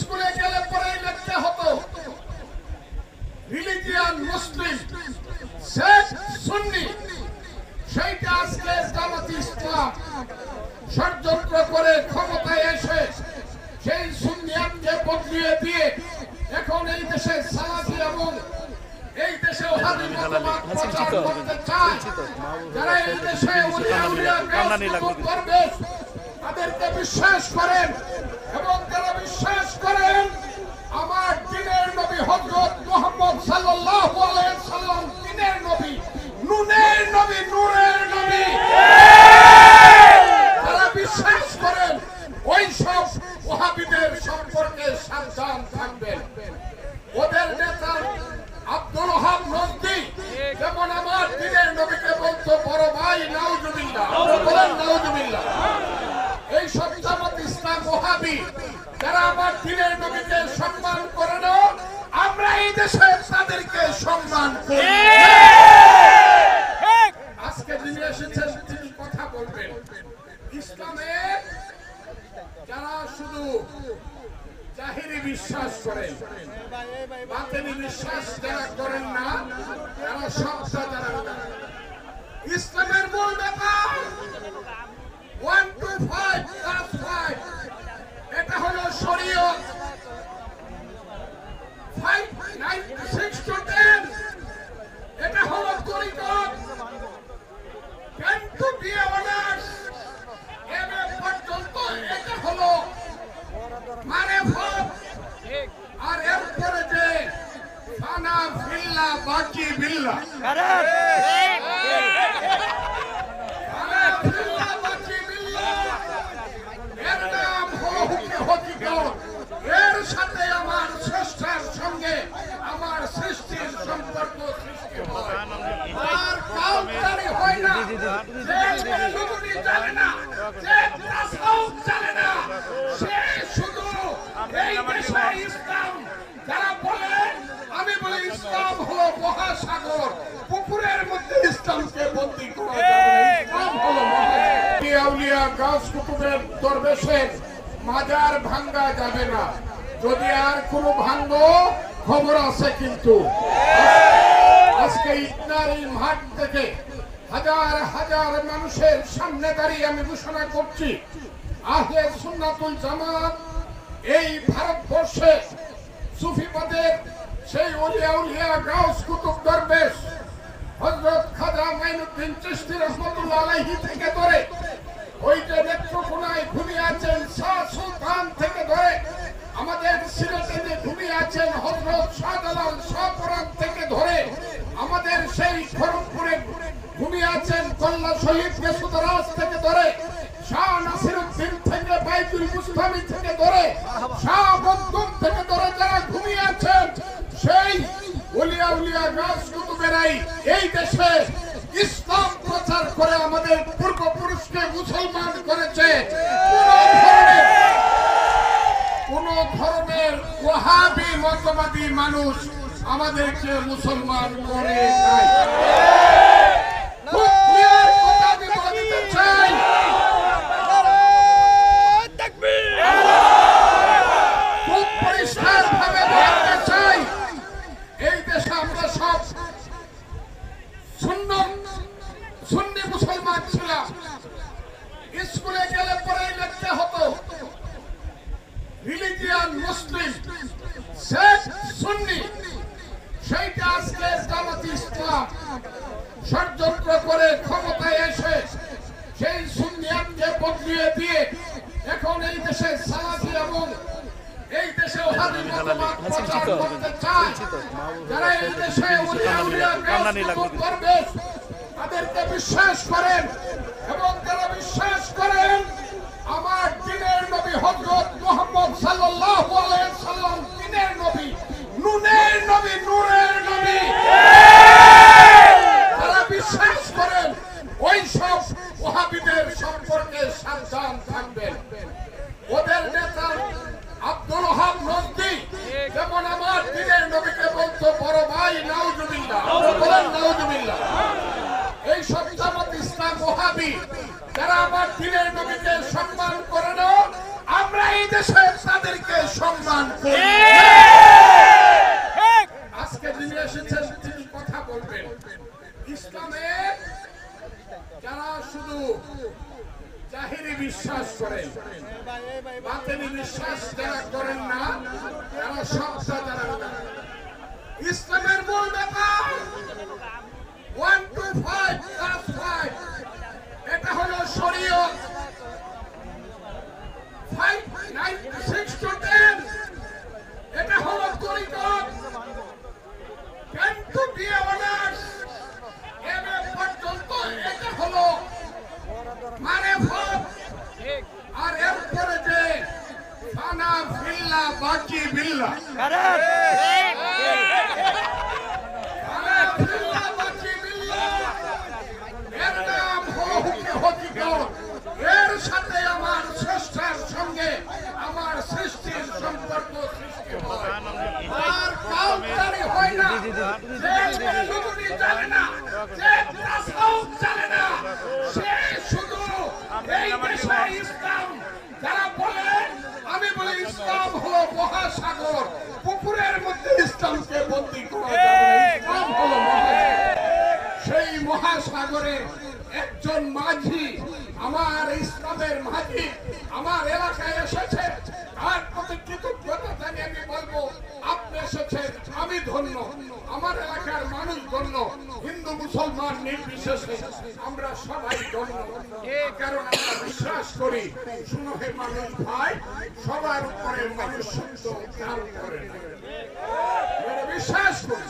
স্কুলে গেলে পরে লিখতে হতো রিলিজিয়ান মুসলিম, শেখ সুন্নি। সেইটা আজকে জামাত ইসলাম ষড়যন্ত্র করে ক্ষমতায় এসে সেই সুন্নিয়াতকে বদলিয়ে দিয়ে এখন এই দেশে সালাফি এবং এই দেশে ওহাবি মতবাদ প্রচার করতে চায়। যারা এই দেশে করবে তাদেরকে বিশ্বাস করেন এবং যারা বিশ্বাস করেন আমার দ্বীনের নবী হযরত মুহাম্মদ সাল্লাল্লাহু আলাইহি ওয়াসাল্লাম দ্বীনের নবী, নুনের নবী, নূরের নবী, যারা বিশ্বাস করেন ওই সব ওহাবিদের সম্পর্কে সাবধান থাকবেন। ওদের নেতা আব্দুল ওহাব নজদী যেমন আমার দ্বীনের নবীকে বলতো বড় ভাই, নাউজুবিল্লাহ, বলেন নাউজুবিল্লাহ। এই সব জামাত ইসলাম ওহাবি যারা আমার দ্বীনের নবীকে সম্মান করে না, আমরা এই দেশে তাদেরকে সম্মান করি। আজকে যিনি এসেছেন তিনি কথা বলবেন। ইসলামের যারা শুধু জাহিরি বিশ্বাস করেন, বাতিনি বিশ্বাস যারা করেন না, তারা সবটা জানেন না। ইসলামের মূল ব্যাপার 1 to 5 plus 5, এটা হলো শরীয়ত। 5 9 6 to 10, এটা হলো তরিকত। 10 to be honors, এমএ পর্যন্ত এটা হলো মারিফত। আর এরপরে যে ফানা ফিল্লাহ বাকি বিল্লাহ, এর সাথে আমার স্রষ্টার সঙ্গে আমার সৃষ্টির সম্পর্ক সৃষ্টি হয়। আর কাউন্টারি হয় না, যে শুধুই জানে না, যে তাসাউফ জানে না, সে শুধু এই দেশে ইসলাম যারা বলে, আমি বলি ইসলাম হলো মহাসাগর, পুকুরের মধ্যে ইসলামকে বন্দী করা যাবে না। ইসলাম হলো মহাসাগর। আউলিয়া গাছ কুতুবের দরবেশের মাজার ভাঙ্গা যাবে না। যদি আর কোনো ভাঙ্গো খবর আছে কিন্তু। আজকে ইটনার এই মাঠ থেকে হাজার হাজার মানুষের সামনে দাঁড়িয়ে আমি ঘোষণা করছি, আহলে সুন্নাতুল জামাত এই ভারতবর্ষে সুফিবাদের সেই ওলিয়া গাউস কুতুব দরবেশ হযরত খাজা মাইনুদ্দিন চিশতি রাহমাতুল্লাহ আলাইহি থেকে ধরে ওই যে নেত্রকোনায় ঘুমিয়ে আছেন শাহ সুলতান থেকে ধরে আমাদের সিলেটে যে ঘুমিয়ে আছেন হযরত শাহজালাল শাহপুরান থেকে ধরে আমাদের সেই খড়গপুরে ঘুমিয়ে আছেন কল্লা শহীদ মেসুদরাজ থেকে ধরে শাহ নাসিরউদ্দিন থেকে বাইতুল মুস্তামি থেকে ধরে শাহ বন্দুক থেকে ধরে যারা ঘুমিয়ে আছেন সেই ওলিয়া গাছ কুতুবেরাই এই দেশে ইসলাম প্রচার করে আমাদের পূর্বপুরুষকে মুসলমান করেছে। কোন ধরনের ওয়াহাবি মতবাদী মানুষ আমাদেরকে মুসলমান করে নাই। খুব ক্লিয়ার কথা আমি বলতে চাই, খুব পরিষ্কার ভাবে বলতে চাই, এই দেশে আমরা সব সুন্নি মুসলমান ছিলাম। স্কুলে গেলে পরে লিখতে হতো রিলিজিয়ান মুসলিম, শেখ সুন্নি। সেইটা আজকে জামাত ইসলাম ষড়যন্ত্র করে ক্ষমতায় এসে সেই সুন্নিয়াতকে বদলিয়ে দিয়ে এখন এই দেশে সালাফি এবং এই দেশে ওহাবি মতবাদ প্রচার করতে চায়। যারা এই দেশে করবে তাদেরকে বিশ্বাস করেন এবং যারা বিশ্বাস করেন আমার দ্বীনের নবী হযরত মুহাম্মদ সাল্লাল্লাহু আলাইহি ওয়াসাল্লাম দ্বীনের নবী, নুনের নবী, নূরের নবী, যারা বিশ্বাস করেন ওই সব ওহাবিদের সম্পর্কে সাবধান থাকবেন। ওদের নেতা আব্দুল ওহাব নজদী যেমন আমার দ্বীনের নবীকে বলতো বড় ভাই, নাউজুবিল্লাহ, বলেন নাউজুবিল্লাহ। এই সব জামাত ইসলাম ওহাবি যারা আমার দ্বীনের নবীকে সম্মান করে না, আমরা এই দেশে তাদেরকে সম্মান সম্মান করি। আজকে যিনি এসেছেন তিনি কথা বলবেন। ইসলামে যারা শুধু জাহিরি বিশ্বাস করেন, বাতিনি বিশ্বাস যারা করেন না, তারা সবটা জানেন না। ইসলামের মূল ব্যাপার 1 to 5 + 5, এটা হলো শরীয়ত। 6 to 10, এটা হলো তরিকত। 10 to be honest, MA পর্যন্ত এটা হলো মারেফত। আর এরপরে যে ফানা ফিল্লা বাকি বিল্লাহ, ফানা ফিল্লা বাকি বিল্লাহ, এর নাম হলো হকিকত। এর সাথে আমার স্রষ্টার সঙ্গে আমার সৃষ্টির সম্পর্ক সৃষ্টি হয়। আর কাউন্টারি হয় না, যে লুগুনি জানে না, যে তাসাউফ জানে না, সে শুধু এই দেশে ইসলাম যারা বলেন, আমি বলি ইসলাম হলো মহাসাগর, পুকুরের মধ্যে ইসলামকে বন্দী করা যাবে না। ইসলাম হলো মহাসাগর। সেই মহাসাগরের একজন মাঝি, আমার ইসলামের মাঝি আমার এলাকায় এসেছে। তার প্রতি কৃতজ্ঞতা জানিয়ে আমি বলবো, আপনি এসেছেন, আমি ধন্য, আমার এলাকার মানুষ ধন্য, হিন্দু মুসলমান নির্বিশেষে আমরা সবাই ধন্য। কারণ আমরা বিশ্বাস করি, শুনো হে মানুষ ভাই, সবার উপরে মানুষ কার উপরে বিশ্বাস করি।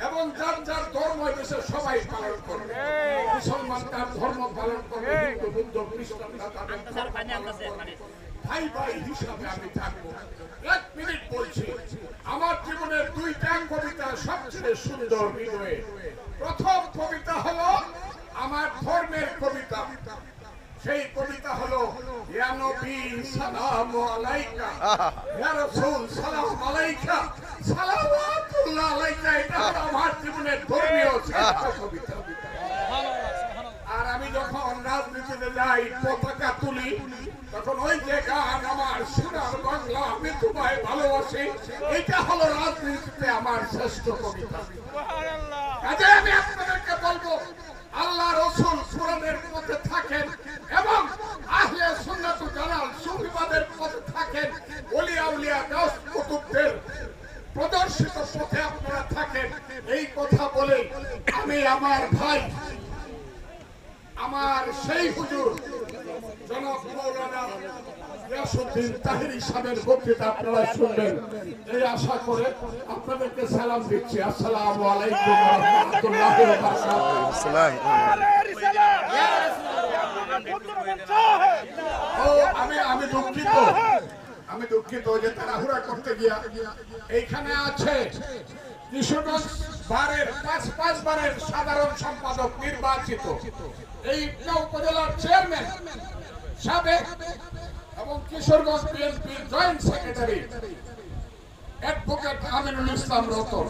এবং যার যার ধর্ম দেশে সবাই পালন করবে। মুসলমান তার ধর্ম পালন করবে, হিন্দু বুদ্ধ খ্রিস্টান তাদের ধর্ম পালন করবে। ভাই ভাই হিসাবে আমি থাকবো। 1 মিনিট বলছি, আমার জীবনের 2টা কবিতা সবচেয়ে সুন্দর হৃদয়ে। প্রথম কবিতা হলো আমার ধর্মের কবিতা। সেই কবিতা হলো ইয়া নবী সালামু আলাইকা, ইয়া রাসূল সালাম আলাইকা, সালাওয়াতুল্লাহ আলাইকা। এটা হলো আমার জীবনের ধর্মীয় কবিতা। আর আমি যখন রাজনীতিতে যাই, পতাকা তুলি, তখন ওই যে গান আমার সোনার বাংলা আমি তোমায় ভালোবাসি, এটা হলো রাজনীতিতে আমার শ্রেষ্ঠ কবিতা। কাজে আমি আপনাদেরকে বলবো, আল্লাহ রাসূল কোরআনের পথে থাকেন এবং আহলে সুন্নাত ওয়াল জামাত সুফিবাদের পথে থাকেন, ওলি আউলিয়া গাউস কুতুবদের প্রদর্শিত পথে আপনারা থাকেন। এই কথা বলে আমি আমার ভাই, আমার সেই হুজুর জনাব মাওলানা গিয়াসউদ্দিন তাহেরি সাহেবের বক্তৃতা আপনারা শুনবেন, এই আশা করে আপনাদেরকে সালাম দিচ্ছি। আসসালামু আলাইকুম ওয়া রাহমাতুল্লাহি ওয়া বারাকাতুহু। আমি দুঃখিত যে তাড়াহুড়া করতে গিয়া এইখানে আছে কিশোরগঞ্জ বারের 5 বারের সাধারণ সম্পাদক নির্বাচিত, এই উপজেলার চেয়ারম্যান সাবেক এবং কিশোরগঞ্জ বিএনপির joint secretary advocate Aminul Islam Ratan.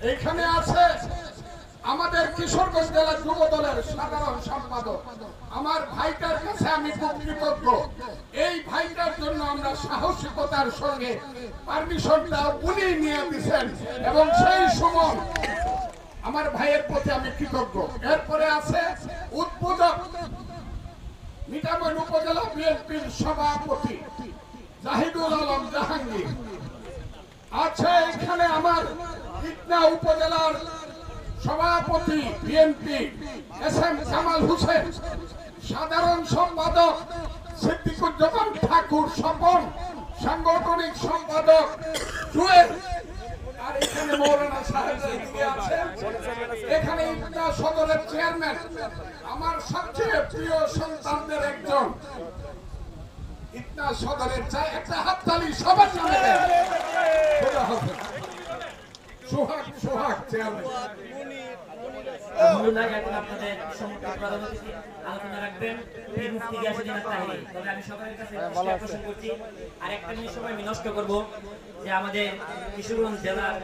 এইখানে আছে আমাদের কিশোরগঞ্জ জেলা যুব দলের সাধারণ সম্পাদক। আমার ভাইটার কাছে আমি খুব কৃতজ্ঞ। এই ভাইটার জন্য আমরা সাহসিকতার সঙ্গে পারমিশনটা উনি নিয়ে দিয়েছেন এবং সেই সময় আমার ভাইয়ের প্রতি আমি কৃতজ্ঞ। এরপরে আছে উদ্বোধক মিঠামইন উপজেলা বিএনপির সভাপতি জাহিদুল আলম জাহাঙ্গীর আছে। এখানে আমার ইটনা উপজেলার সভাপতি বিএনপি এসএম কামাল হোসেন, সাধারণ সম্পাদক সিদ্দিকুজ্জামান ঠাকুর স্বপন, সাংগঠনিক সম্পাদক জুয়েল। আর এখানে মৌলানা সাহেব আছেন। এখানে ইটনা সদরের চেয়ারম্যান, আমার সবচেয়ে প্রিয় সন্তানদের একজন, ইটনা সদরের চাই একটা হাততালি সবার নামে দেন। সোহাগ চেয়ারম্যান। আলহামদুলিল্লাহ এখন আপনাদের সম্মুখে প্রধান অতিথি আলোচনা রাখবেন পীর মুফতি গিয়াসউদ্দিন আত্তাহিরি। তবে আমি সকলের কাছে দৃষ্টি আকর্ষণ করছি আর একটা মিনিট সময় আমি নষ্ট করব যে আমাদের কিশোরগঞ্জ জেলার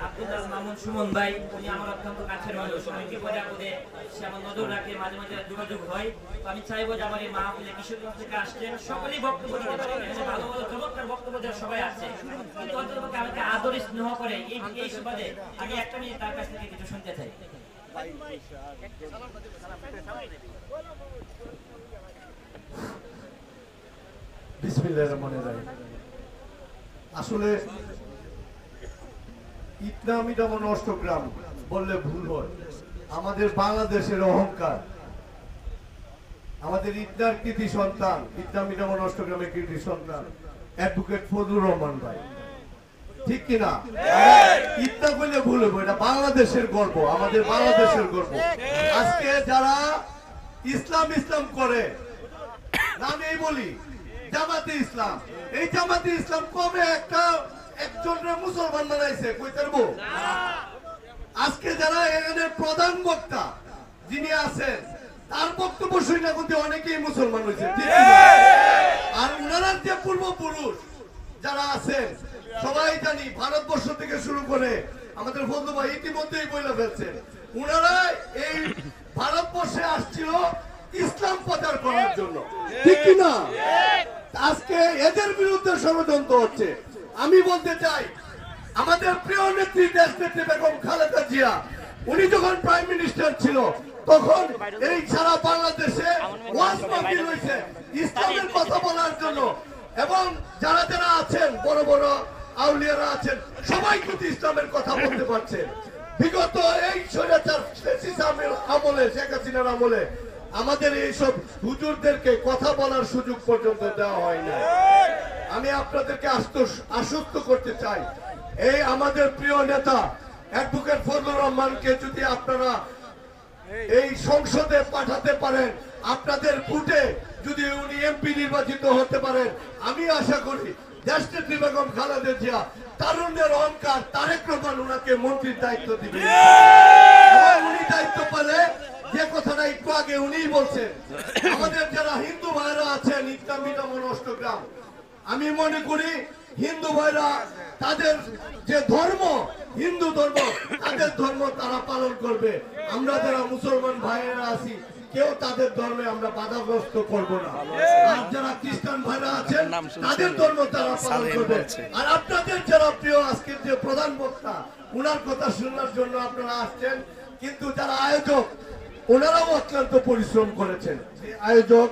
আব্দুল্লাহ মামুন সুমন ভাই, উনি আমার অত্যন্ত কাছের মানুষ, অনেক বিপদে আপদে সে আমার নজর রাখে, মাঝে মাঝে যোগাযোগ হয়। তো আমি চাইবো যে আমার এই মাহফিলে কিশোরগঞ্জ থেকে আসছেন সকলেই বক্তব্য দিতে পারেন, এখানে ভালো ভালো চমৎকার বক্তব্য দেওয়ার সবাই আছে, কিন্তু অন্ততপক্ষে আমাকে আদর স্নেহ করে এই সুবাদে আমি একটা মিনিট তার কাছ থেকে কিছু শুনতে চাই। বিসমিল্লাহির রহমানির রহিম। আসলে ইতনামিদামন অষ্টগ্রাম বললে ভুল হয়। আমাদের বাংলাদেশের অহংকার, আমাদের ইতনার কৃতি সন্তান, ইতনামিদামন অষ্টগ্রামের কৃতি সন্তান অ্যাডভোকেট ফজলুর রহমান ভাই, ঠিক কিনা? ইতনা বললে ভুল হবে, এটা বাংলাদেশের গর্ব, আমাদের বাংলাদেশের গর্ব। আজকে যারা ইসলাম ইসলাম করে নামেই বলি জামাতে ইসলাম, এই জামাতে ইসলাম কবে একজনের মুসলমান বানাইছে কই পারবো? আজকে যারা এখানে প্রধান বক্তা যিনি আছেন তার বক্তব্য শুনে কিন্তু অনেকেই মুসলমান হয়েছে, ঠিক না? আর উনারা যে পূর্বপুরুষ যারা আছেন সবাই জানি, ভারতবর্ষ থেকে শুরু করে আমাদের বন্ধু ভাই ইতিমধ্যেই বলে ফেলছেন, উনারা এই ভারতবর্ষে আসছিল ইসলাম প্রচার করার জন্য, ঠিক কিনা? আজকে এদের বিরুদ্ধে ষড়যন্ত্র হচ্ছে। আমি বলতে চাই আমাদের প্রিয় নেত্রী দেশনেত্রী বেগম খালেদা জিয়া, উনি যখন প্রাইম মিনিস্টার ছিল তখন এই সারা বাংলাদেশে ওয়াজ মাহফিল হয়েছে ইসলামের কথা বলার জন্য, এবং যারা যারা আছেন বড় বড় আউলিয়ারা আছেন সবাই কিন্তু ইসলামের কথা বলতে পারছেন। বিগত এই স্বৈরাচার আমলে, শেখ হাসিনার আমলে আমাদের এইসব হুজুরদেরকে কথা বলার সুযোগ পর্যন্ত দেওয়া হয় না। আমি আপনাদেরকে আশ্বস্ত করতে চাই, এই আমাদের প্রিয় নেতা অ্যাডভোকেট ফজলুর রহমানকে যদি আপনারা এই সংসদে পাঠাতে পারেন, আপনাদের ভোটে যদি উনি এমপি নির্বাচিত হতে পারেন, আমি আশা করি দেশনেত্রী বেগম খালেদা জিয়া তারুণ্যের অহংকার তারেক রহমান উনাকে মন্ত্রীর দায়িত্ব দিবেন। উনি দায়িত্ব পেলে যে কথাটা একটু আগে উনিই বলছেন, আমাদের যারা হিন্দু ভাইরা আছেন ইতনামিদামন অষ্টগ্রাম, আমি মনে করি হিন্দু ভাইরা তাদের যে ধর্ম, হিন্দু ধর্ম, তাদের ধর্ম তারা পালন করবে। আমরা যারা মুসলমান ভাইয়েরা আছি কেউ তাদের ধর্মে আমরা বাধাগ্রস্ত করব না। আর যারা খ্রিস্টান ভাইরা আছেন তাদের ধর্ম তারা পালন করবে। আর আপনাদের যারা প্রিয় আজকের যে প্রধান বক্তা, উনার কথা শোনার জন্য আপনারা আসছেন, কিন্তু যারা আয়োজক ওনারাও অত্যন্ত পরিশ্রম করেছেন। আয়োজক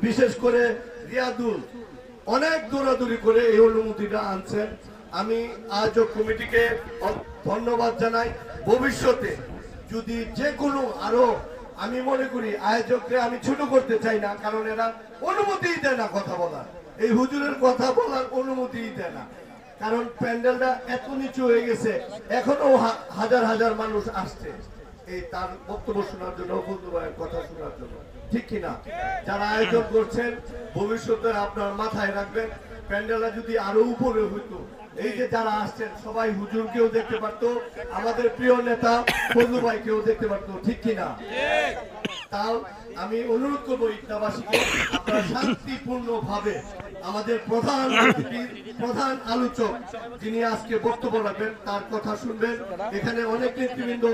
বিশেষ করে রিয়াদুল অনেক দৌড়াদৌড়ি করে এই অনুমতিটা আনছেন। আমি আয়োজক কমিটিকে ধন্যবাদ জানাই। ভবিষ্যতে যদি যে কোনো আরো, আমি মনে করি আয়োজককে আমি ছোট করতে চাই না, কারণ এরা অনুমতিই দেয় না কথা বলার, এই হুজুরের কথা বলার অনুমতিই দেয় না, কারণ প্যান্ডেলটা এত নিচু হয়ে গেছে, এখনো হাজার হাজার মানুষ আসছে এই তার বক্তব্য শোনার জন্য, বন্ধু ভাইয়ের কথা শোনার জন্য, ঠিক কিনা? যারা আয়োজন করছেন ভবিষ্যতে আপনার মাথায় রাখবেন, প্যান্ডেলটা যদি আরো উপরে হইতো, এই যে যারা আসছেন সবাই হুজুরকেও দেখতে পারতো, আমাদের প্রিয় নেতা বন্ধু ভাইকেও দেখতে পারতো, ঠিক কিনা? তাও আমি অনুরোধ করবো ইটনাবাসীকে আপনারা শান্তিপূর্ণ ভাবে আমাদের প্রধান আলোচক যিনি আজকে বক্তব্য রাখবেন তার কথা শুনবেন। এখানে অনেক নেতৃবৃন্দ,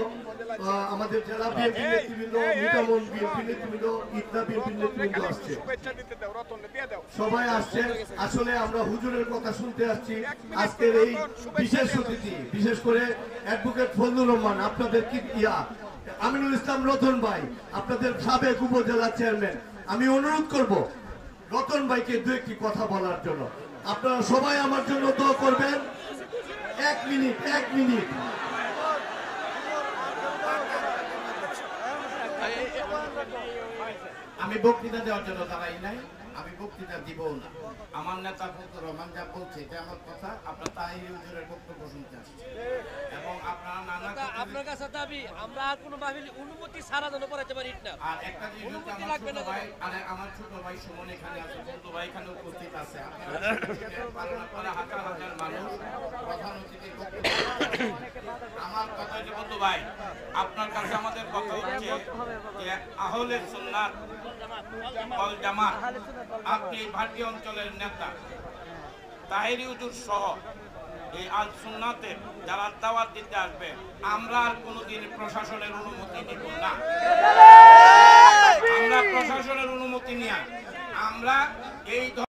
আমাদের জেলা বিএনপি নেতৃবৃন্দ, মিঠামন বিএনপি নেতৃবৃন্দ, ইটনা বিএনপি নেতৃবৃন্দ আসছে, সবাই আসছে। আসলে আমরা হুজুরের কথা শুনতে আসছি। আজকের এই বিশেষ অতিথি, বিশেষ করে অ্যাডভোকেট ফজলুর রহমান, আপনাদের কি আমিনুল ইসলাম রতন ভাই, আপনাদের সাবেক উপজেলা চেয়ারম্যান, আমি অনুরোধ করব রতন ভাইকে দু একটি কথা বলার জন্য। আপনারা সবাই আমার জন্য দোয়া করবেন। এক মিনিট আমি বক্তৃতা দেওয়ার জন্য দাঁড়াই নাই, আমি বক্তৃতা দিব না। আমার নেতা ফজলুর রহমান যা বলছে এটা আমার কথা, আপনার তাহির হুজুরের বক্তব্য শুনতে আসছে এবং আপনারা নানা আপনার কাছে দাবি আমরা আর কোনো মাহফিল অনুমতি ছাড়া যেন করাতে পারি না। আর একটা জিনিস হচ্ছে আমার ছোট ভাই সুমন এখানে আছে, বন্ধু ভাই এখানে উপস্থিত আছে, আপনারা হাজার হাজার মানুষ প্রধান অতিথির বক্তব্য। আমার কথা হচ্ছে বন্ধু ভাই, আপনার কাছে আমাদের কথা হচ্ছে যে আহলে সুন্নাত ওয়াল জামাত, আপনি ভাটি অঞ্চলের নেতা তাহেরি হুজুর সহ এই আল সুন্নাতের যারা দাওয়াত দিতে আসবে, আমরা আর কোনোদিন প্রশাসনের অনুমতি নিব না। আমরা প্রশাসনের অনুমতি নিয়ে আমরা এই